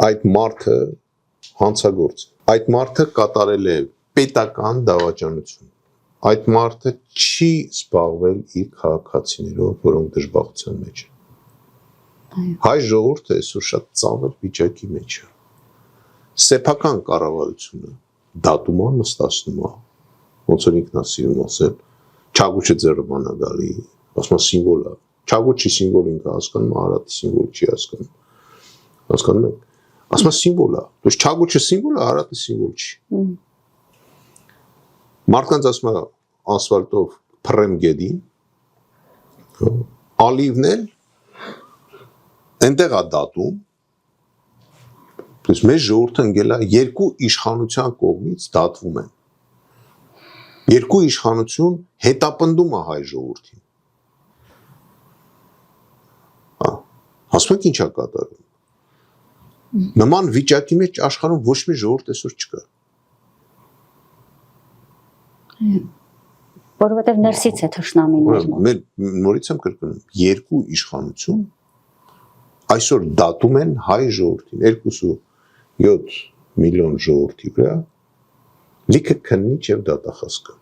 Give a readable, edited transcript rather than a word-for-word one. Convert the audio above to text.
Այդ մարդը հանցագործ է։ Այդ մարդը կատարել է պետական դավաճանություն։ Այդ մարդը չի զբաղվել իր քաղաքացիներով, որոնք դժբախտության մեջ են։ Հայ ժողովուրդը այսօր շատ ծանր վիճակի մեջ է։ Սեփական կառավարությունը դատում է, նստացնում է, ոնց որ ինքն է սիրում ասել, Չագուչը ձեռբանա գալի, ասում է սիմվոլ է։ Չագուչի սիմվոլ ինքը հասկանում է, Արարատի սիմվոլ չի հասկանում։ Հասկանում եք։ Ասում է սիմվոլ է։ Դուք Չագուչը սիմվոլ է, Արարատը սիմվոլ չի։ Մարդկանց ասում է ասֆալտով փռեմ գեդին, ալիվն էլ այնտեղ է դատում, dus մեր ժողովուրդը ընկել է երկու իշխանության կողմից դատվում են։ Երկու իշխանություն հետապնդում է հայ ժողովրդին։ Հասկանում եք ինչ է կատարվում։ Նման վիճակի մեջ աշխարհում ոչ մի ժողովուրդ այսօր չկա։ Որովհետև ներսից է թշնամիներ։ Մեր նորից եմ կրկնում, երկու իշխանություն այսօր դատում են հայ ժողովրդին, 2.7 միլիոն ժողովրդի վրա լիքը քննիչ եւ դատախազ կա։